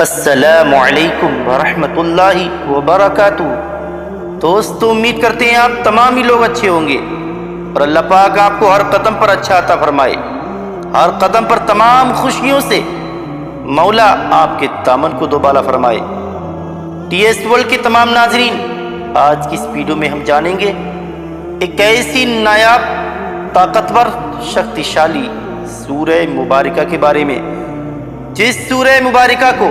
अस्सलामु अलैकुम वरहमतुल्लाहि वबरकातुहू। दोस्तों, उम्मीद करते हैं आप तमाम ही लोग अच्छे होंगे और अल्लाह पाक आपको हर कदम पर अच्छा अता फरमाए। हर कदम पर तमाम खुशियों से मौला आपके दामन को दोबाला फरमाए। टीएस वर्ल्ड के तमाम नाजरीन, आज की इस वीडियो में हम जानेंगे एक ऐसी नायाब, ताकतवर, शक्तिशाली सूरह मुबारका के बारे में जिस सूरह मुबारका को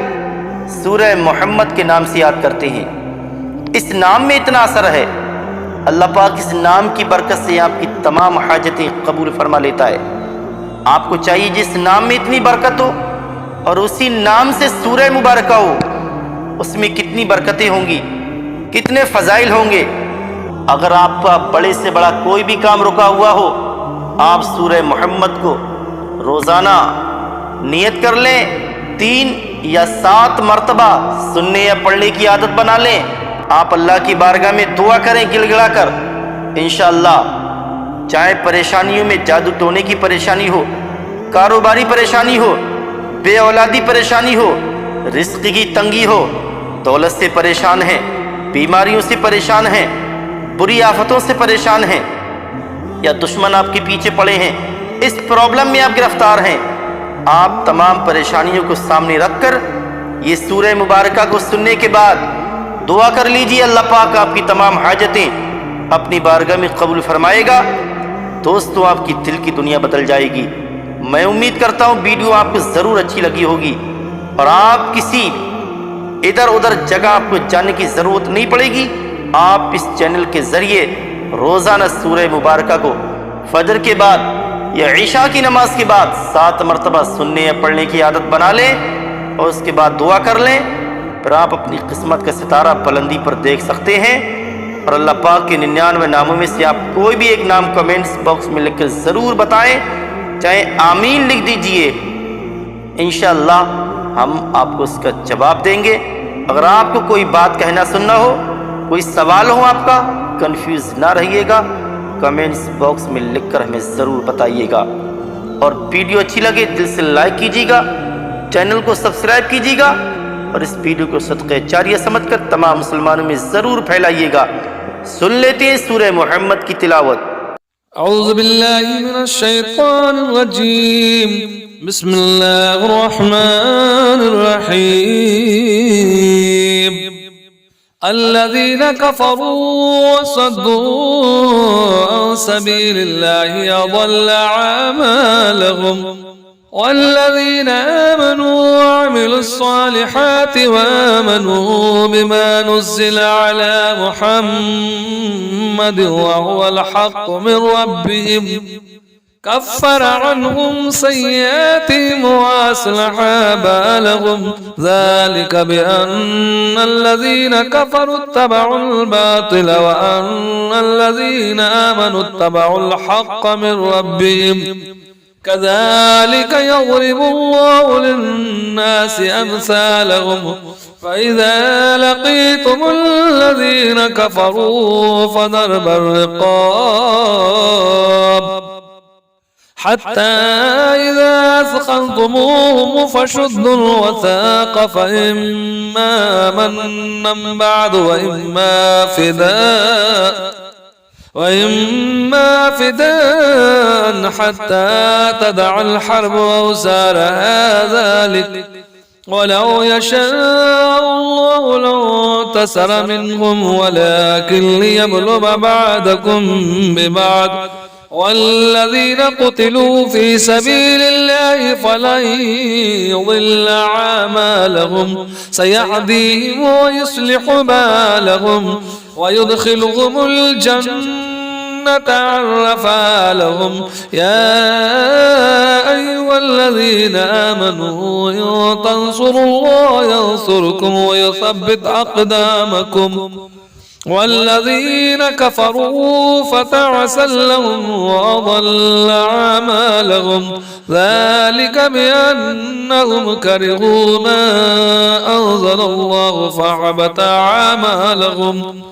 सूरह मोहम्मद के नाम से याद करते हैं। इस नाम में इतना असर है, अल्लाह पाक इस नाम की बरकत से आपकी तमाम हाजतें कबूल फरमा लेता है। आपको चाहिए जिस नाम में इतनी बरकत हो और उसी नाम से सूरह मुबारका हो, उसमें कितनी बरकतें होंगी, कितने फजाइल होंगे। अगर आपका बड़े से बड़ा कोई भी काम रुका हुआ हो, आप सूरह मोहम्मद को रोज़ाना नियत कर लें, 3 या 7 मरतबा सुनने या पढ़ने की आदत बना लें। आप अल्लाह की बारगाह में दुआ करें गिड़गिड़ा कर, इंशाअल्लाह। चाहे परेशानियों में जादू टोने की परेशानी हो, कारोबारी परेशानी हो, बे औलादी परेशानी हो, रिस्क की तंगी हो, दौलत से परेशान हैं, बीमारियों से परेशान हैं, बुरी आफतों से परेशान हैं, या दुश्मन आपके पीछे पड़े हैं, इस प्रॉब्लम में आप गिरफ्तार हैं, आप तमाम परेशानियों को सामने रखकर ये सूरह मुबारका को सुनने के बाद दुआ कर लीजिए। अल्लाह पाक आपकी तमाम हाजतें अपनी बारगाह में कबूल फरमाएगा। दोस्तों, आपकी दिल की दुनिया बदल जाएगी। मैं उम्मीद करता हूँ वीडियो आपको ज़रूर अच्छी लगी होगी और आप किसी इधर उधर जगह आपको जाने की ज़रूरत नहीं पड़ेगी। आप इस चैनल के ज़रिए रोज़ाना सूरह मुबारका को फजर के बाद या ईशा की नमाज के बाद 7 मरतबा सुनने या पढ़ने की आदत बना लें और उसके बाद दुआ कर लें। फिर आप अपनी किस्मत का सितारा बुलंदी पर देख सकते हैं और अल्लाह पाक के 99 नामों में से आप कोई भी एक नाम कमेंट्स बॉक्स में लिखकर ज़रूर बताएं, चाहे आमीन लिख दीजिए। इंशाअल्लाह हम आपको उसका जवाब देंगे। अगर आपको कोई बात कहना सुनना हो, कोई सवाल हो आपका, कंफ्यूज ना रहिएगा, कमेंट्स बॉक्स में लिखकर हमें ज़रूर बताइएगा। और वीडियो अच्छी लगे दिल से लाइक कीजिएगा, चैनल को सब्सक्राइब कीजिएगा और इस वीडियो को सदक़े जारिया समझकर तमाम मुसलमानों में ज़रूर फैलाइएगा। सुन लेते हैं सूरह मोहम्मद की तिलावत। औज़ु बिल्लाहि मिनश शैतानिर रजीम, बिस्मिल्लाहिर रहमानिर रहीम। अल्लज़ीना कफ़रू वसद्दू अन सबीलिल्लाहि अज़ल्ल अमालहुम वल्लज़ीना आमनू वअमिलुस्सालिहाति वआमनू बिमा नुज़्ज़िला अला मुहम्मद वहुवल हक़्क़ु मिन रब्बिहिम कफ़्फ़र अन्हुम सय्यिआतिहिम वअस्लह बालहुम ज़ालिक बिअन्नल्लज़ीना कफ़रू इत्तबअुल बातिल वअन्नल्लज़ीना आमनू इत्तबअुल हक़्क़ मिन रब्बिहिम कज़ालिक यज़रिबुल्लाहु लिन्नासि अम्सालहुम फ़इज़ा लक़ीतुमुल्लज़ीना कफ़रू फ़दरबर रिक़ाब حتى إذا أثخنتموهم فشدوا الوثاق فإما منا بعد وإما فداء حتى تدع الحرب أوزارها ذلك ولو يشاء الله لانتصر منهم ولكن ليبلو بعضكم ببعض والذين قتلوا في سبيل الله فلن يضل أعمالهم سيهديهم ويصلح بالهم ويدخلهم الجنة عرفها لهم يا أيها الذين آمنوا إن تنصروا الله ينصركم ويثبت أقدامكم والذين كفروا فتعسا لهم وأضل أعمالهم ذلك بأنهم كرهوا ما أنزل الله فحبط أعمالهم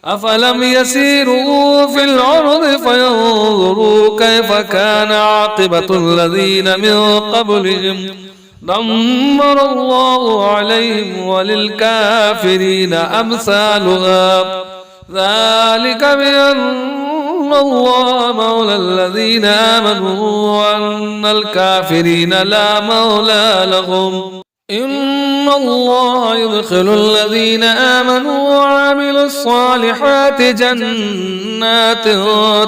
أفلم يسيروا في الأرض فينظروا كيف كان عاقبة الذين من قبلهم دمر الله عليهم وللكافرين أمثالها ذلك بأن الله مولى الذين آمنوا وأن الكافرين لا مولى لهم إن الله يدخل الذين آمنوا وعملوا الصالحات جنات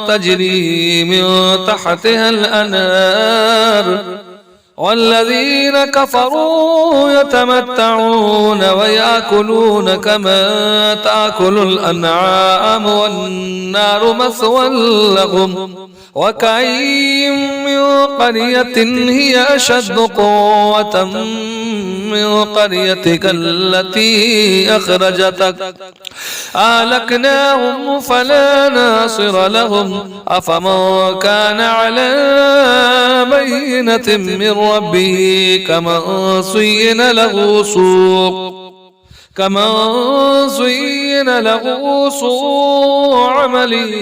تجري من تحتها الأنهار والذين كفروا يتمتعون ويأكلون كما تأكل الأنعام والنار مثوى لهم وكأين من قرية هي أشد قوة من قريتك التي أخرجتك أهلكناهم فلا ناصر لهم أفمن كان على بينة من ربه كمن زين له سوء عمله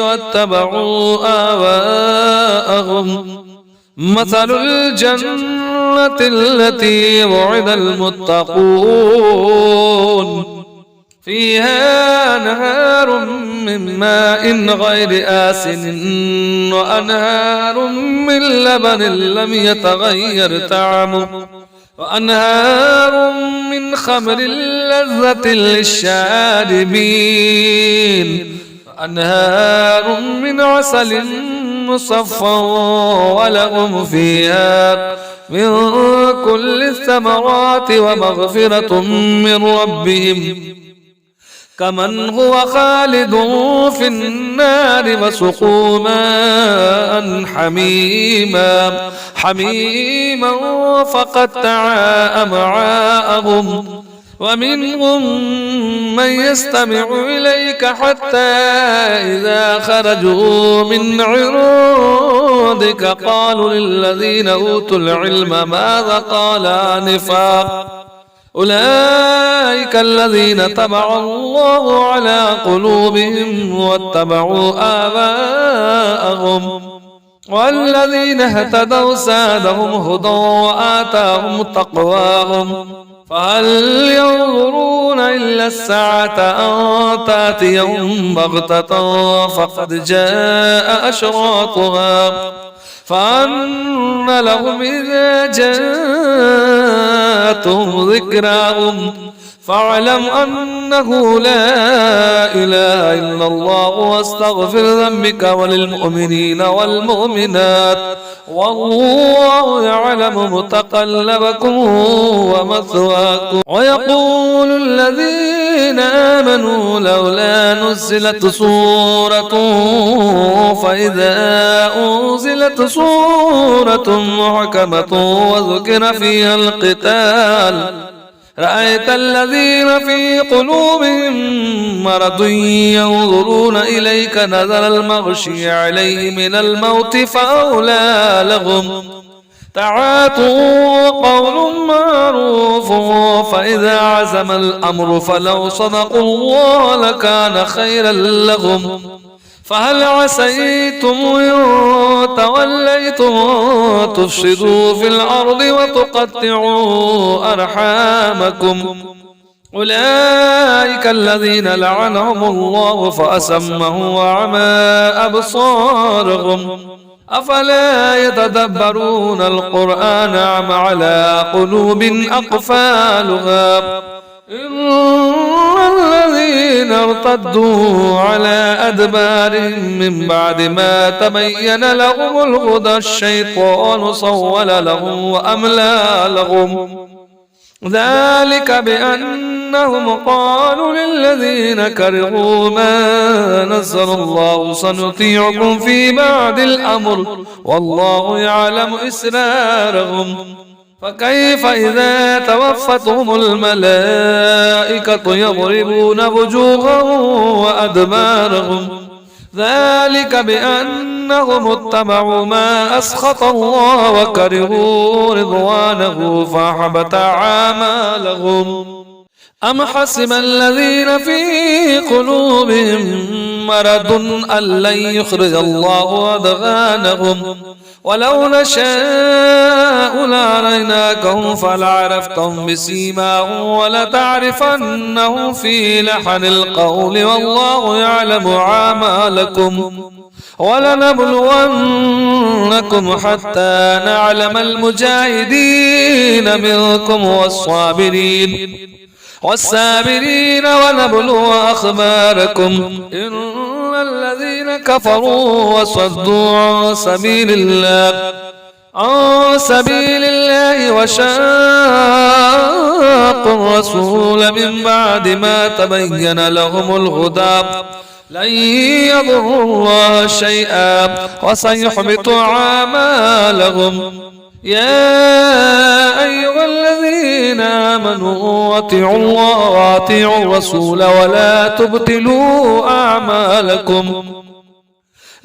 واتبعوا آباءهم مثل الجنة التي وعد المتقون فيها أنهار من ماء غير آسن وأنهار من لبن لم يتغير طعمه وأنهار من خمر لذة للشاربين وأنهار من عسل مصفى ولهم فيها من كل الثمرات ومغفرة من ربهم كمن هو خالد في النار وسقوا ماء حميما فقطع أمعاءهم ومنهم من يستمع إليك حتى إذا خرجوا من عندك قالوا للذين أوتوا العلم ماذا قال آنفا أولئك الذين طبع الله على قلوبهم واتبعوا آباءهم والذين اهتدوا زادهم هدى وآتاهم تقواهم فهل ينظرون إلا الساعة أن تأتيهم بغتة فقد جاء أشراطها فأن لهم إذا جاءتهم ذكراهم فاعلم أنه لا إله إلا الله واستغفر ذنبك وللمؤمنين والمؤمنات والله يعلم متقلبكم ومثواكم ويقول الذين آمنوا لولا نزلت سورة فإذا أنزلت سورة محكمة وذكر فيها القتال رأيت الذين في قلوبهم مرض ينظرون إليك نظر المغشي عليه من الموت فأولى لهم تعاطوا قول معروف فإذا عزم الأمر فلو صدقوا الله لكان خيرا لهم فهل عسيتم إن توليتم تفسدوا في الأرض وتقطعوا أرحامكم أولئك الذين لعنهم الله فأسمهم وعمى أبصارهم أفلا يتدبرون القرآن أم على قلوب أقفالها إن الذين ارتدوا على أدبارهم من بعد ما تبين لهم الهدى الشيطان صول لهم وأملى لهم ذلك بأنهم قالوا للذين كرهوا ما نزل الله سنطيعكم في بعد الأمر والله يعلم إسرارهم فكيف إذا توفتهم الملائكة يضربون وجوههم وأدبارهم ذلك بأنهم اتبعوا ما أسخط الله وكرهوا رضوانه فأحبط أعمالهم أم حسب الذين في قلوبهم مرض أن لن يخرج الله أضغانهم ولو نشاء لأريناكهم فلعرفتهم بسيماهم ولتعرفنهم في لحن القول والله يعلم أعمالكم ولنبلونكم حتى نعلم المجاهدين منكم والصابرين ونبلو أخباركم إن الذين كفروا وصدوا عن سبيل الله وشاقوا الرسول من بعد ما تبين لهم الهدى لن يضروا الله شيئا وسيحبط أعمالهم يا أيها الذين آمنوا أطيعوا الله وأطيعوا الرسول ولا تبطلوا أعمالكم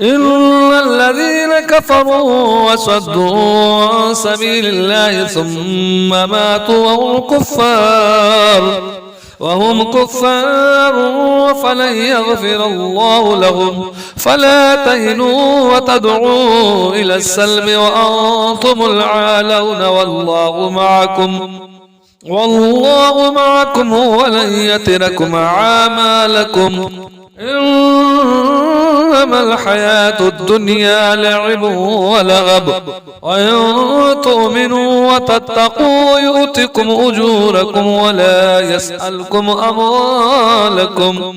إن الذين كفروا وصدوا عن سبيل الله ثم ماتوا وهم كفار فلن يغفر الله لهم فلا تهنوا وتدعوا إلى السلم وأنتم العالون والله معكم ولن يتركم أعمالكم إنما الحياة الدنيا لعب ولغب وإن تؤمنوا وتتقوا يؤتكم أجوركم ولا يسألكم أموالكم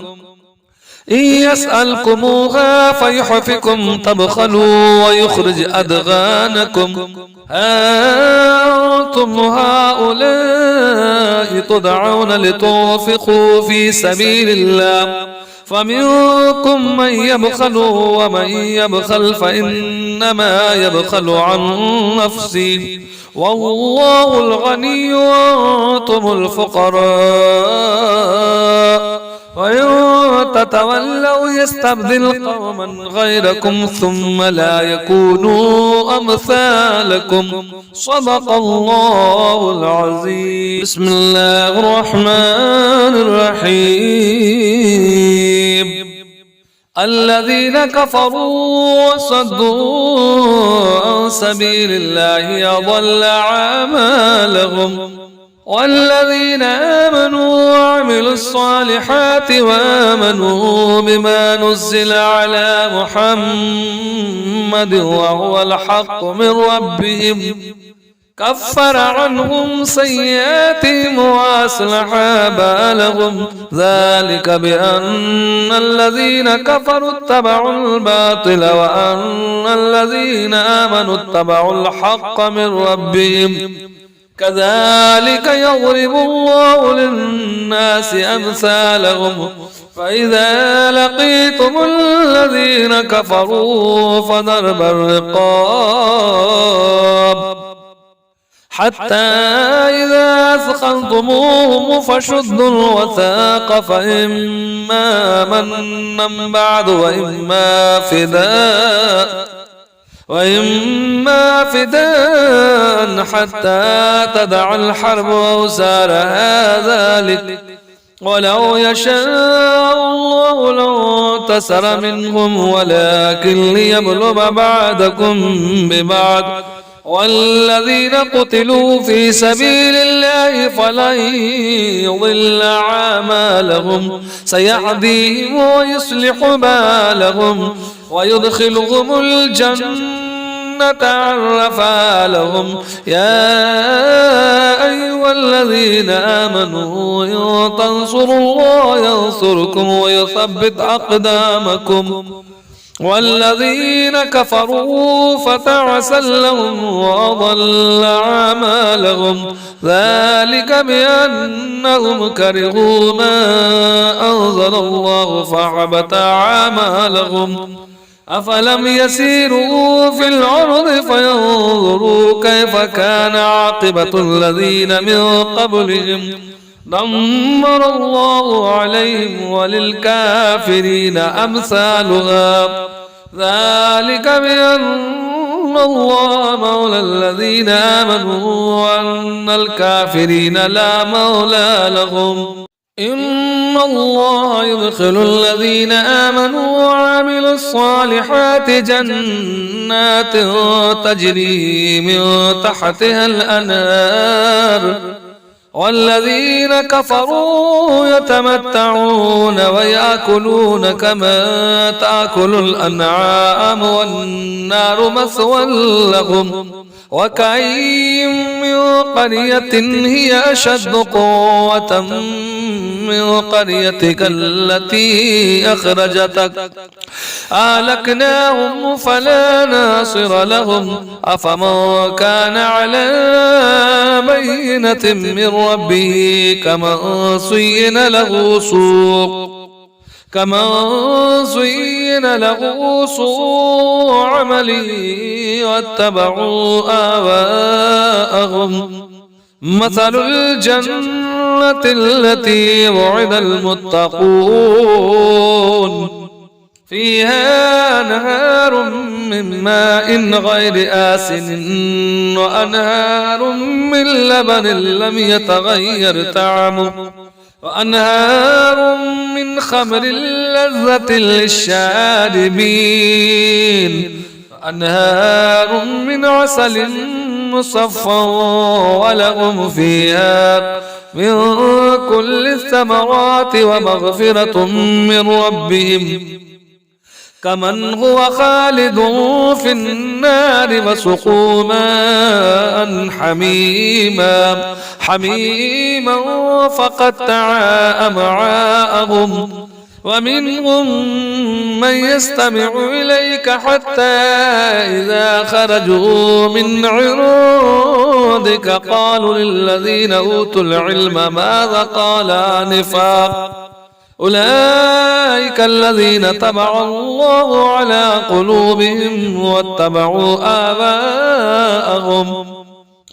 إن يسألكموها فيحفكم تبخلوا ويخرج أدغانكم أنتم هؤلاء تدعون لتنفقوا في سبيل الله فمنكم من يبخل ومن يبخل فإنما يبخل عن نفسه والله الغني وأنتم الفقراء وإن تتولوا يستبدل قوما غيركم ثم لا يكونوا أمثالكم صدق الله العظيم بسم الله الرحمن الرحيم الذين كفروا وصدوا عن سبيل الله أضل أعمالهم والذين آمنوا وعملوا الصالحات وآمنوا بما نزل على محمد وهو الحق من ربهم كفر عنهم سيئاتهم وأصلح بالهم ذلك بأن الذين كفروا اتبعوا الباطل وأن الذين آمنوا اتبعوا الحق من ربهم كذلك يضرب الله للناس أمثالهم فإذا لقيتم الذين كفروا فضرب الرقاب حتى إذا أثخنتموهم فشدوا الوثاق فإما منا بعد وإما فداء حتى تدع الحرب أوزارها ذلك ولو يشاء الله لانتصر منهم ولكن ليبلغ بعضكم ببعض والذين قتلوا في سبيل الله فلن يضل أعمالهم سيهديهم ويصلح بالهم ويدخلهم الجنة عرفها لهم يا أيها الذين آمنوا إن تنصروا الله ينصركم ويثبت أقدامكم والذين كفروا فتعسا لهم وأضل أعمالهم ذلك بأنهم كرهوا ما أنزل الله فحبط أعمالهم أفلم يسيروا في الأرض فينظروا كيف كان عاقبة الذين من قبلهم دمر الله عليهم وللكافرين أمثالها ذلك بأن الله مولى الذين آمنوا وأن الكافرين لا مولى لهم إن الله يدخل الذين آمنوا وعملوا الصالحات جنات تجري من تحتها الأنهار والذين كفروا يتمتعون ويأكلون كما تأكل الأنعام والنار مثوى لهم وكأين من قرية هي أشد قوة من قريتك التي أخرجتك أهلكناهم فلا ناصر لهم أفمن كان على بينة من ربه كمن زين له سوء عمله واتبعوا آباءهم مثل الجنة التي وعد المتقون فيها نهار من ماء غير آسن وأنهار من لبن لم يتغير طعمه وأنهار من خمر لذة للشاربين وأنهار من عسل مصفى ولهم فيها من كل الثمرات ومغفرة من ربهم كمن هو خالد في النار وسقوا ماء حميما فقطع أمعاءهم ومنهم من يستمع إليك حتى إذا خرجوا من عندك قالوا للذين أوتوا العلم ماذا قال آنفا أولئك الذين طبع الله على قلوبهم واتبعوا آباءهم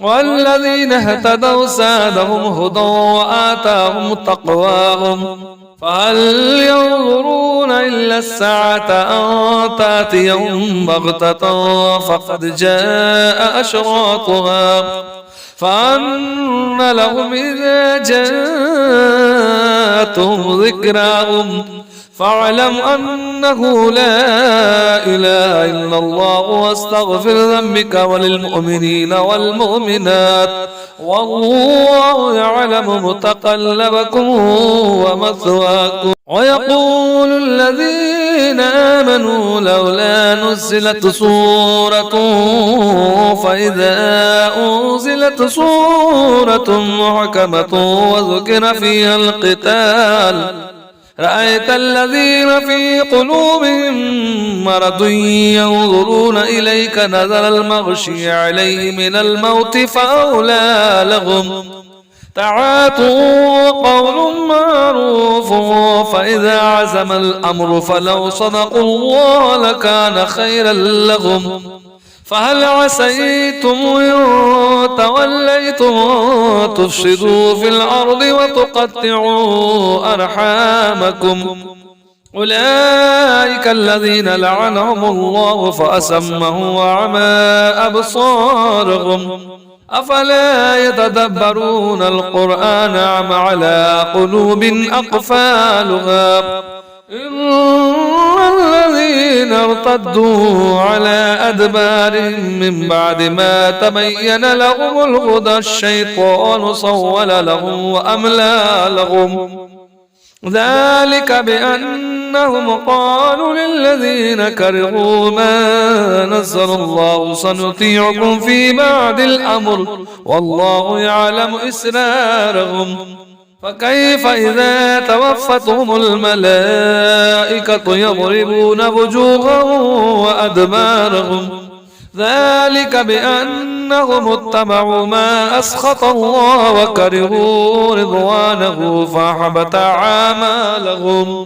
والذين اهتدوا زادهم هدى وآتاهم تقواهم فهل ينظرون إلا الساعة أن تأتيهم بغتة فقد جاء أشراطها فأن لهم إذا جاءتهم ذكراهم فاعلم أنه لا إله إلا الله واستغفر ذنبك وللمؤمنين والمؤمنات والله يعلم متقلبكم ومثواكم ويقول الذين آمنوا لولا نزلت سورة فإذا أنزلت سورة محكمة وذكر فيها القتال رأيت الذين في قلوبهم مرض ينظرون إليك نظر المغشي عليه من الموت فأولى لهم تعاطوا قول معروف فإذا عزم الأمر فلو صدقوا الله لكان خيرا لهم فهل عسيتم إن توليتم تفسدوا في الأرض وتقطعوا أرحامكم أولئك الذين لعنهم الله فأسمهم وعمى أبصارهم أفلا يتدبرون القرآن أم على قلوب أقفالها إن الذين ارتدوا على أدبارهم من بعد ما تبين لهم الهدى الشيطان سول لهم وأملى لهم ذلك بأنهم قالوا للذين كرهوا ما نزل الله سنطيعكم في بعد الأمر والله يعلم إسرارهم فكيف إذا توفتهم الملائكة يضربون وجوههم وأدبارهم ذلك بأنهم اتبعوا ما أسخط الله وكرهوا رضوانه فأحبط أعمالهم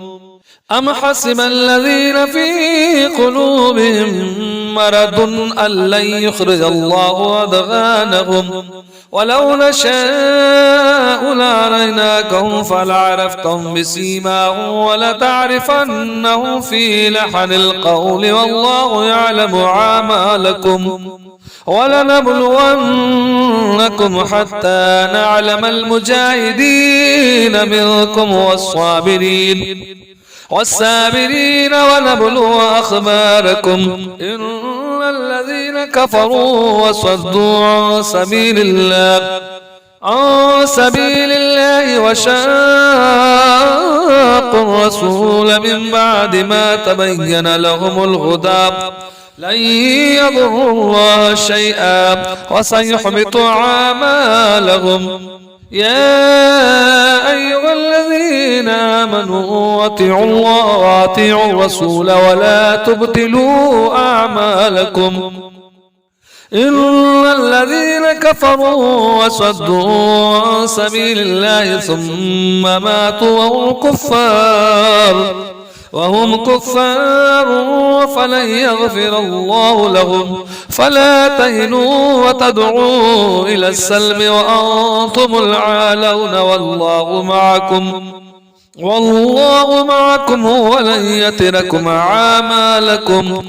أم حسب الذين في قلوبهم مرض أن لن يخرج الله أضغانهم ولو نشاء لأريناكهم فلعرفتهم بسيماهم ولتعرفنهم في لحن القول والله يعلم أعمالكم ولنبلونكم حتى نعلم المجاهدين منكم والصابرين ونبلو أخباركم. إن الذين كفروا وصدوا عن سبيل الله وشاقوا الرسول من بعد ما تبين لهم الهدى لن يضروا الله شيئا وسيحبط أعمالهم. يا أيها الذين آمنوا أطيعوا الله وأطيعوا الرسول ولا تبطلوا أعمالكم. إن الذين كفروا وصدوا عن سبيل الله ثم ماتوا وهم كفار فلن يغفر الله لهم. فلا تهنوا وتدعوا إلى السلم وأنتم العالون والله معكم ولن يتركم أعمالكم.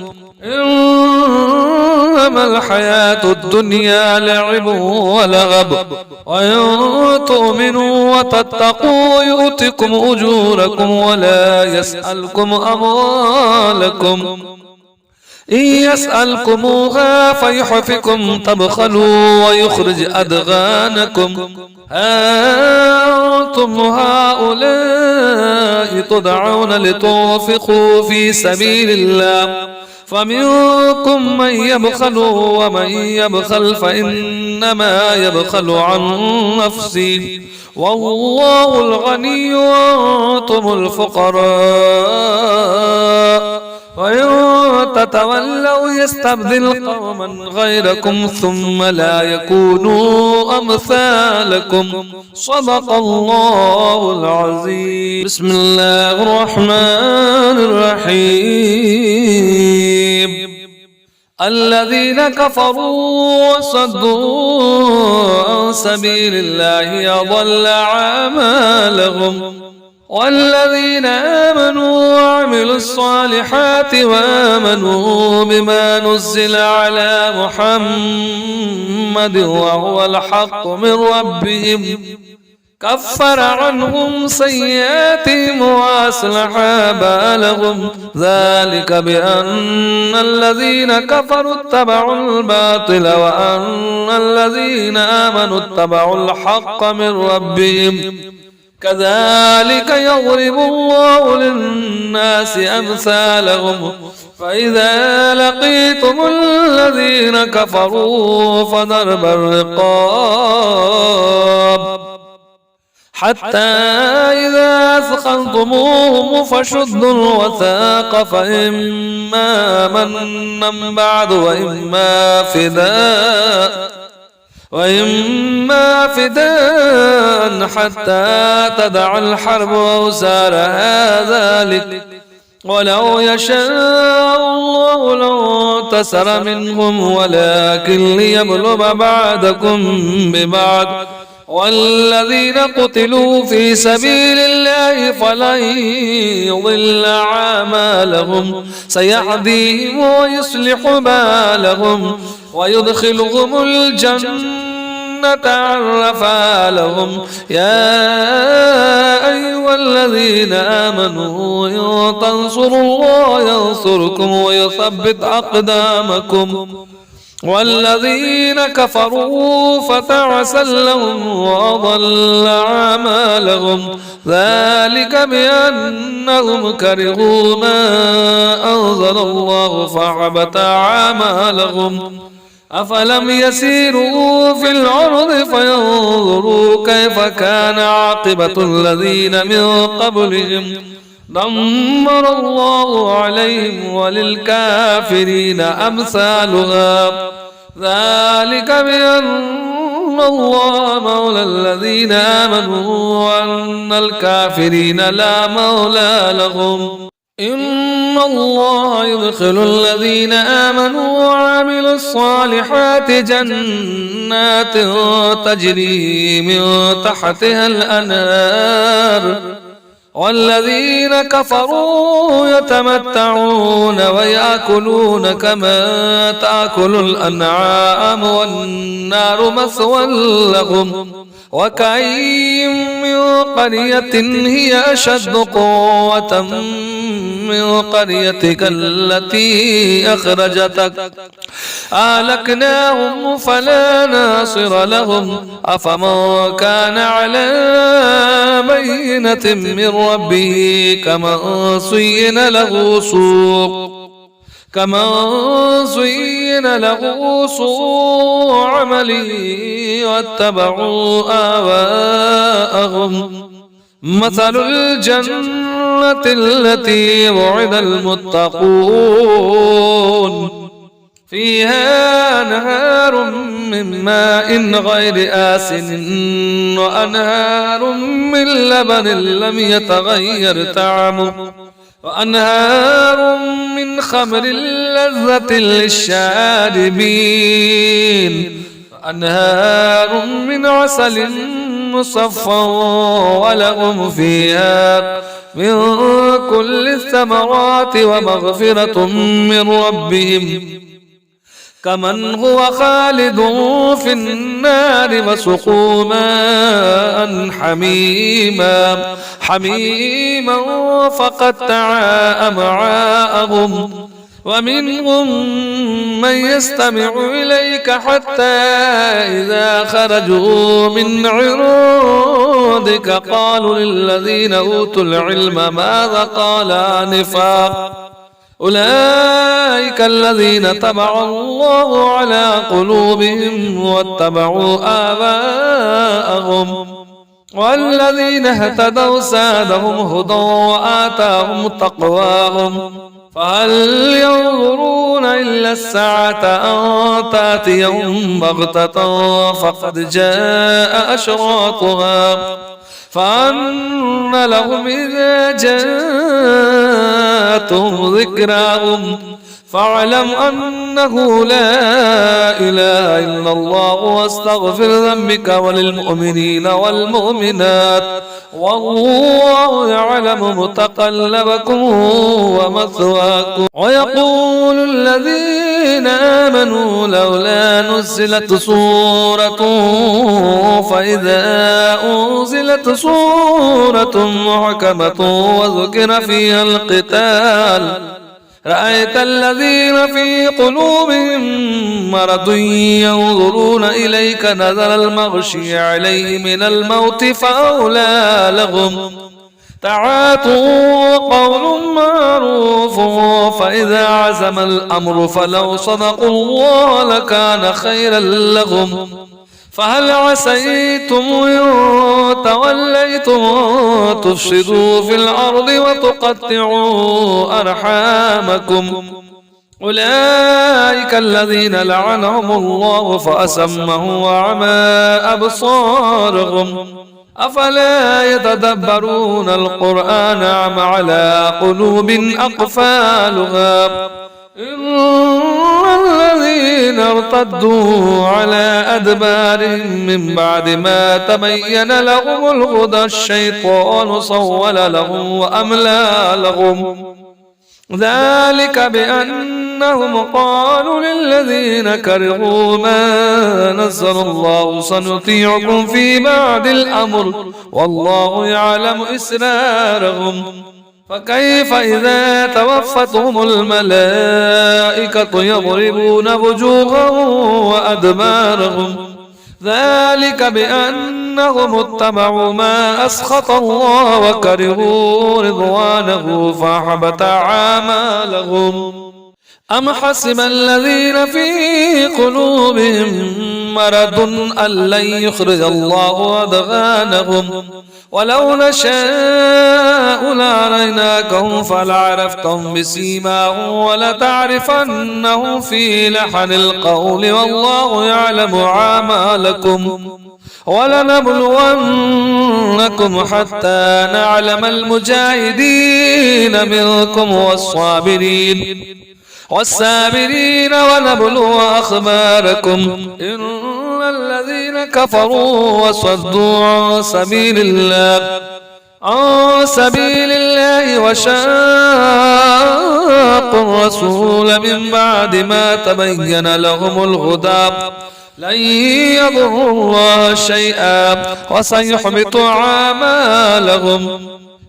إنما الحياة الدنيا لعب ولغب وإن تؤمنوا وتتقوا يؤتكم أجوركم ولا يسألكم أموالكم. إن يسألكموها فيحفكم تبخلوا ويخرج أدغانكم. أنتم هؤلاء تدعون لتنفقوا في سبيل الله فمنكم من يبخل ومن يبخل فإنما يبخل عن نفسه والله الغني وأنتم الفقراء. وإن تتولوا يستبدل قوما غيركم ثم لا يكونوا أمثالكم. صدق الله العظيم. بسم الله الرحمن الرحيم. الذين كفروا وصدوا عن سبيل الله أضل أعمالهم. والذين آمنوا وعملوا الصالحات وآمنوا بما نزل على محمد وهو الحق من ربهم كفر عنهم سيئاتهم وأصلح بالهم. ذلك بأن الذين كفروا اتبعوا الباطل وأن الذين آمنوا اتبعوا الحق من ربهم. كذلك يضرب الله للناس أمثالهم. فإذا لقيتم الذين كفروا فضرب الرقاب حتى إذا أثخنتموهم فشدوا الوثاق فإما منا بعد وإما فداء حتى تدع الحرب أوزارها ذلك. ولو يشاء الله لانتصر منهم ولكن ليبلغ بعضكم ببعض. والذين قتلوا في سبيل الله فلن يضل أعمالهم سيهديهم ويصلح بالهم ويدخلهم الجنة عرفها لهم. يا أيها الذين آمنوا إن تنصروا الله ينصركم ويثبت أقدامكم. والذين كفروا فتعسا لهم وأضل أعمالهم. ذلك بأنهم كرهوا ما أنزل الله فحبط أعمالهم. أفلم يسيروا في الأرض فينظروا كيف كان عاقبة الذين من قبلهم دمر الله عليهم وللكافرين أمثالها. ذلك بأن الله مولى الذين آمنوا وأن الكافرين لا مولى لهم. إن الله يدخل الذين آمنوا وعملوا الصالحات جنات تجري من تحتها الأنهار والذين كفروا يتمتعون ويأكلون كما تأكل الأنعام والنار مثوى لهم وكأي من قرية هي أشد قوة من قريتك التي أخرجتك أهلكناهم فلا ناصر لهم أفمن كان على بينة من ربه كمن زين له سوء عمله واتبعوا آباءهم مثل الجنة التي وعد المتقون فيها نهار من ماء غير آسن وأنهار من لبن لم يتغير طعمه وأنهار من خمر لذة للشاربين وأنهار من عسل مصفى ولهم فيها من كل الثمرات ومغفرة من ربهم كمن هو خالد في النار وسقوا ماء حميما فقطع أمعاءهم ومنهم من يستمع إليك حتى إذا خرجوا من عندك قالوا للذين أوتوا العلم ماذا قال آنفا أولئك الذين طبع الله على قلوبهم واتبعوا آباءهم والذين اهتدوا زادهم هدى وآتاهم تقواهم فهل ينظرون إلا الساعة أن تأتيهم بغتة فقد جاء أشراطها فأن لهم إذا جاءتهم ذكراهم فاعلم أنه لا إله إلا الله واستغفر ذنبك وللمؤمنين والمؤمنات والله يعلم متقلبكم ومثواكم ويقول الذين آمنوا لولا نزلت سورة فإذا أنزلت سورة محكمة وذكر فيها القتال رأيت الذين في قلوبهم مرض ينظرون إليك نظر المغشي عليه من الموت فأولى لهم تعاطوا قول معروف فإذا عزم الأمر فلو صدقوا الله لكان خيرا لهم فهل عسيتم إن توليتم تفسدوا في الأرض وتقطعوا أرحامكم أولئك الذين لعنهم الله فأسمهم وأعمى أبصارهم أفلا يتدبرون القرآن أم على قلوب أقفالها إن الذين ارتدوا على أدبارهم من بعد ما تبين لهم الهدى الشيطان سول لهم وأملى لهم ذلك بأنهم قالوا للذين كرهوا ما نزل الله سنطيعكم في بعد الأمر والله يعلم إسرارهم فكيف إذا توفتهم الملائكة يضربون وجوههم وأدبارهم ذلك بأنهم اتبعوا ما أسخط الله وكرهوا رضوانه فأحبط أعمالهم أم حسب الذين في قلوبهم مرض أن لن يخرج الله أضغانهم ولو نشاء لأريناكهم فلعرفتهم بسيماهم ولتعرفنهم في لحن القول والله يعلم أعمالكم ولنبلونكم حتى نعلم المجاهدين منكم والصابرين ونبلو أخباركم إن الذين كفروا وصدوا عن سبيل الله عن سبيل الله وشاقوا الرسول من بعد ما تبين لهم الهدى لن يضروا الله شيئا وسيحبط أعمالهم.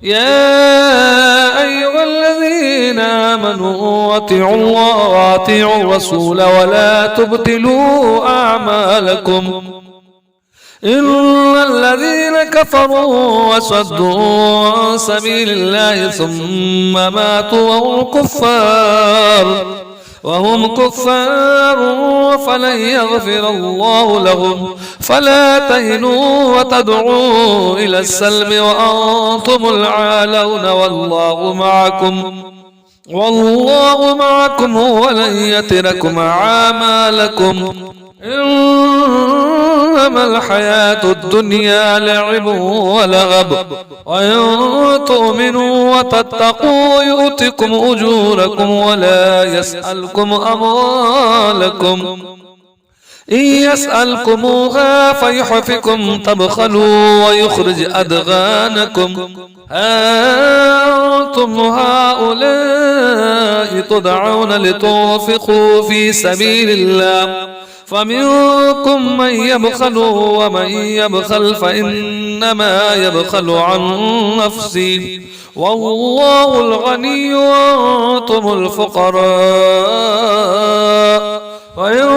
يا أيها الذين آمنوا أطيعوا الله وأطيعوا الرسول ولا تبطلوا أعمالكم. إن الذين كفروا وصدوا عن سبيل الله ثم ماتوا وهم كفار فلن يغفر الله لهم. فلا تهنوا وتدعوا إلى السلم وأنتم العالون والله معكم ولن يتركم أعمالكم. إنما الحياة الدنيا لعب ولغب وإن تؤمنوا وتتقوا يؤتكم أجوركم ولا يسألكم أموالكم. إن يسألكموها فيحفكم تبخلوا ويخرج أدغانكم. أنتم هؤلاء تدعون لتنفقوا في سبيل الله فمنكم من يبخل ومن يبخل فإنما يبخل عن نفسه والله الغني وأنتم الفقراء. وإن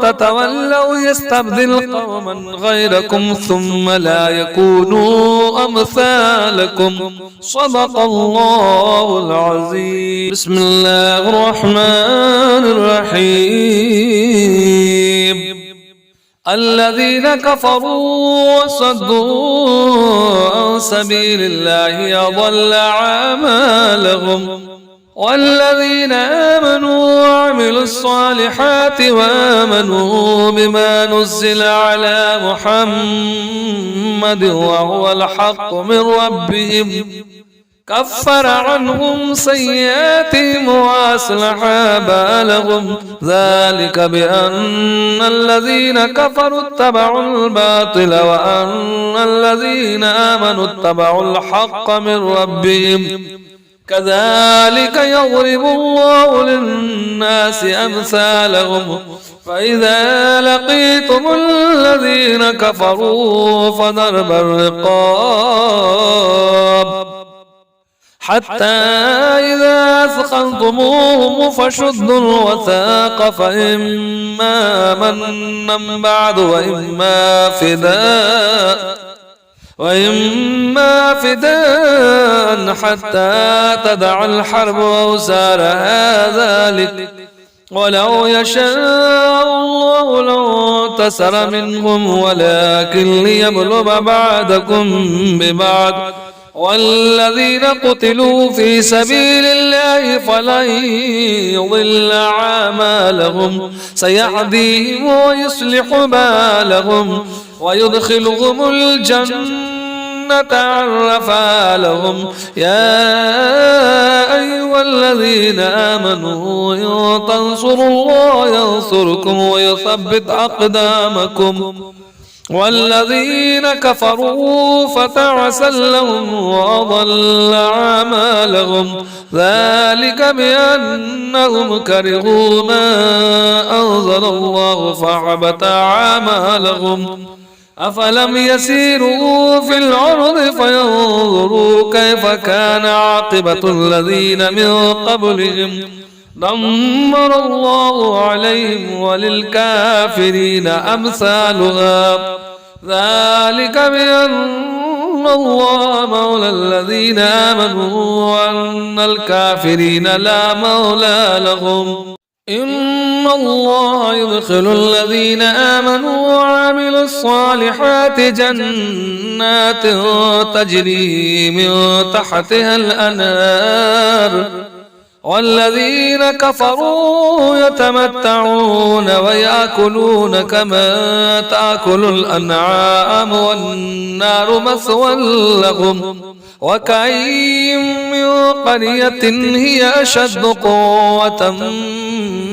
تتولوا يستبدل قوما غيركم ثم لا يكونوا أمثالكم. صدق الله العظيم. بسم الله الرحمن الرحيم. الذين كفروا وصدوا عن سبيل الله أضل أعمالهم. والذين آمنوا وعملوا الصالحات وآمنوا بما نزل على محمد وهو الحق من ربهم كفر عنهم سيئاتهم وأصلح بالهم. ذلك بأن الذين كفروا اتبعوا الباطل وأن الذين آمنوا اتبعوا الحق من ربهم. كذلك يضرب الله للناس أمثالهم. فإذا لقيتم الذين كفروا فضرب الرقاب حتى إذا أثخنتموهم فشدوا الوثاق فإما منا بعد وإما فداء حتى تدع الحرب أوزارها ذلك. ولو يشاء الله لانتصر منهم ولكن ليبلغ بعضكم ببعض. والذين قتلوا في سبيل الله فلن يضل أعمالهم سيهديهم ويصلح بالهم ويدخلهم الجنة عرفها لهم. يا أيها الذين آمنوا إن تنصروا الله ينصركم ويثبت أقدامكم. والذين كفروا فتعسا لهم وأضل أعمالهم. ذلك بأنهم كرهوا ما أنزل الله فأحبط أعمالهم. أفلم يسيروا في الأرض فينظروا كيف كان عاقبة الذين من قبلهم دمر الله عليهم وللكافرين أمثالها. ذلك بأن الله مولى الذين آمنوا وأن الكافرين لا مولى لهم. إن الله يدخل الذين آمنوا وعملوا الصالحات جنات تجري من تحتها الأنهار والذين كفروا يتمتعون ويأكلون كما تأكل الأنعام والنار مثوى لهم وكأي من قرية هي أشد قوة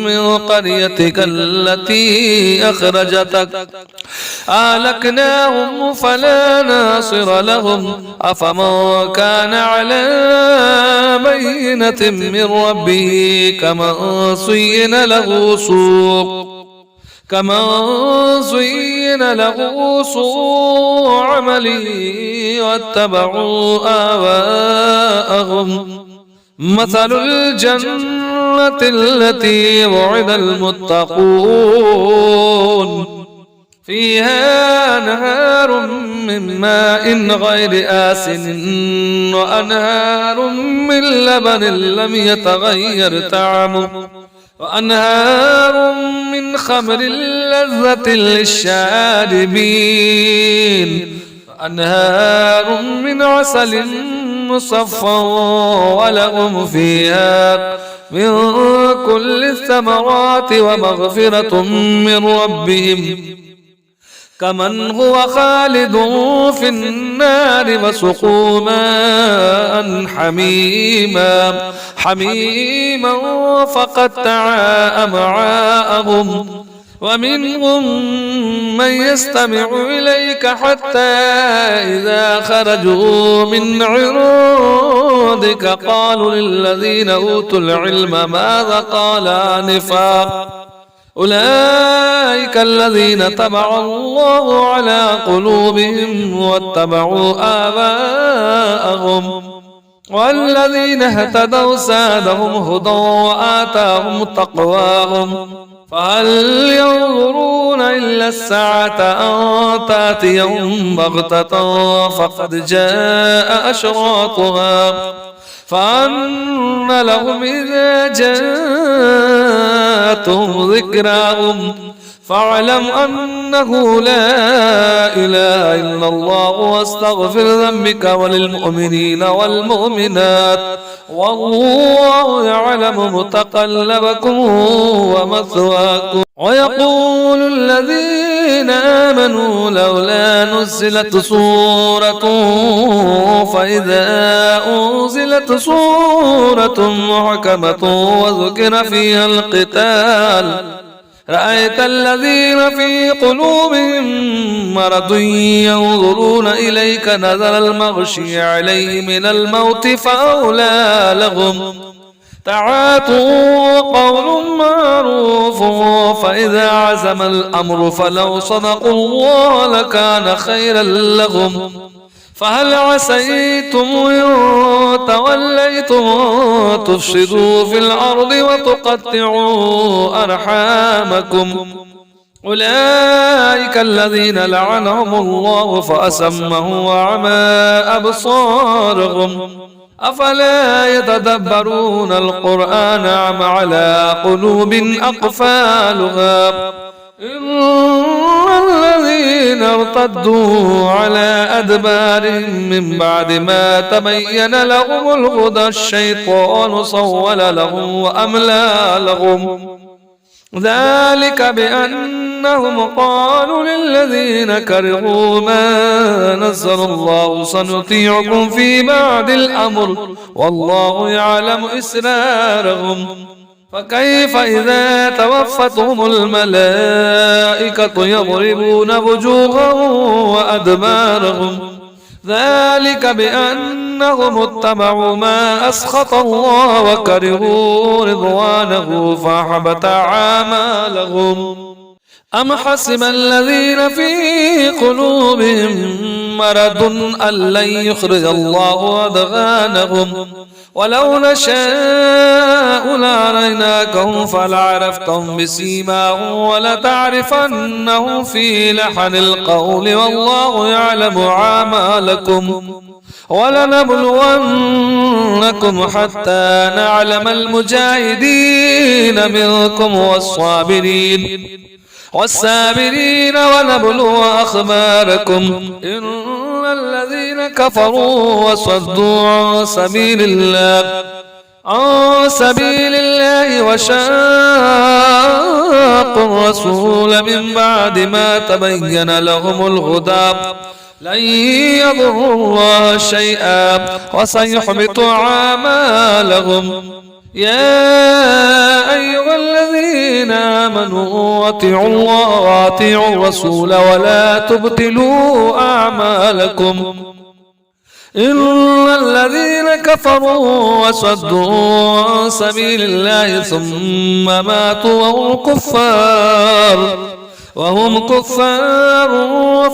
من قريتك التي أخرجتك أهلكناهم فلا ناصر لهم أفمن كان على بينة من ربه كمن زين له سوء عمله واتبعوا آباءهم مثل الجنة التي وعد المتقون فيها نهار من ماء غير آسن وأنهار من لبن لم يتغير طعمه وأنهار من خمر لذة للشاربين وأنهار من عسل مصفى ولهم فيها من كل الثمرات ومغفرة من ربهم كمن هو خالد في النار وسقوا ماء حميما فقطع أمعاءهم ومنهم من يستمع إليك حتى إذا خرجوا من عندك قالوا للذين أوتوا العلم ماذا قال آنفا أولئك الذين طبع الله على قلوبهم واتبعوا آباءهم والذين اهتدوا زادهم هدى وآتاهم تقواهم فهل ينظرون إلا الساعة أن تأتيهم بغتة فقد جاء أشراطها فأن لهم إذا جاءتهم ذكراهم فاعلم أنه لا إله إلا الله واستغفر ذنبك وللمؤمنين والمؤمنات والله يعلم متقلبكم ومثواكم ويقول الذين آمنوا لولا نزلت سورة فإذا أنزلت سورة محكمة وذكر فيها القتال رأيت الذين في قلوبهم مرض ينظرون إليك نظر المغشي عليه من الموت فأولى لهم تعاطوا قول معروف فإذا عزم الأمر فلو صدقوا الله لكان خيرا لهم فهل عسيتم إن توليتم تفسدوا في الأرض وتقطعوا أرحامكم أولئك الذين لعنهم الله فأسمهم وعمى أبصارهم أفلا يتدبرون القرآن أم على قلوب أقفالها إن الذين ارتدوا على أدبارهم من بعد ما تبين لهم الهدى الشيطان سول لهم وأملى لهم ذلك بأنهم قالوا للذين كرهوا ما نزل الله سنطيعكم في بعد الأمر والله يعلم إسرارهم فكيف إذا توفتهم الملائكة يضربون وجوههم وأدبارهم ذلك بأنهم اتبعوا ما أسخط الله وكرهوا رضوانه فأحبط أعمالهم أم حسب الذين في قلوبهم مرض أن لن يخرج الله أضغانهم ولو نشاء لأريناكهم فلعرفتهم بسيماهم ولتعرفنهم في لحن القول والله يعلم أعمالكم ولنبلونكم حتى نعلم المجاهدين منكم والصابرين ونبلو أخباركم إن الذين كفروا وصدوا عن سبيل الله عن سبيل الله وشاقوا الرسول من بعد ما تبين لهم الهدى لن يضروا الله شيئا وسيحبط أعمالهم. يا أيها الذين آمنوا أطيعوا الله وأطيعوا الرسول ولا تبطلوا أعمالكم. إن الذين كفروا وصدوا عن سبيل الله ثم ماتوا وهم كفار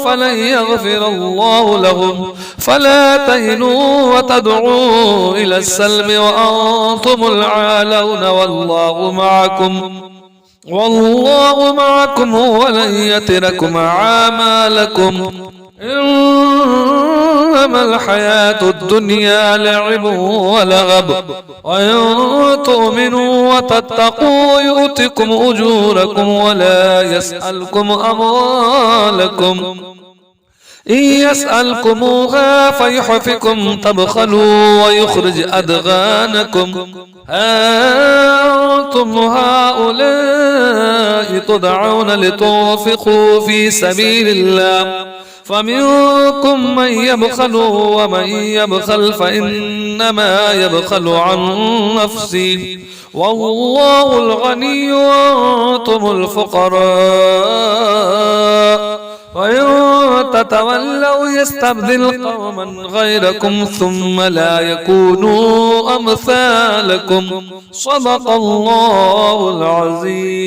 فلن يغفر الله لهم. فلا تهنوا وتدعوا إلى السلم وأنتم العالون والله معكم ولن يتركم أعمالكم. إنما الحياة الدنيا لعب ولغب وإن تؤمنوا وتتقوا يؤتكم أجوركم ولا يسألكم أموالكم. إن يسألكموها فيحفكم تبخلوا ويخرج أدغانكم. أنتم هؤلاء تدعون لتنفقوا في سبيل الله فمنكم من يبخل ومن يبخل فإنما يبخل عن نفسه والله الغني وأنتم الفقراء. وإن تتولوا يستبدل قوما غيركم ثم لا يكونوا أمثالكم. صدق الله العظيم.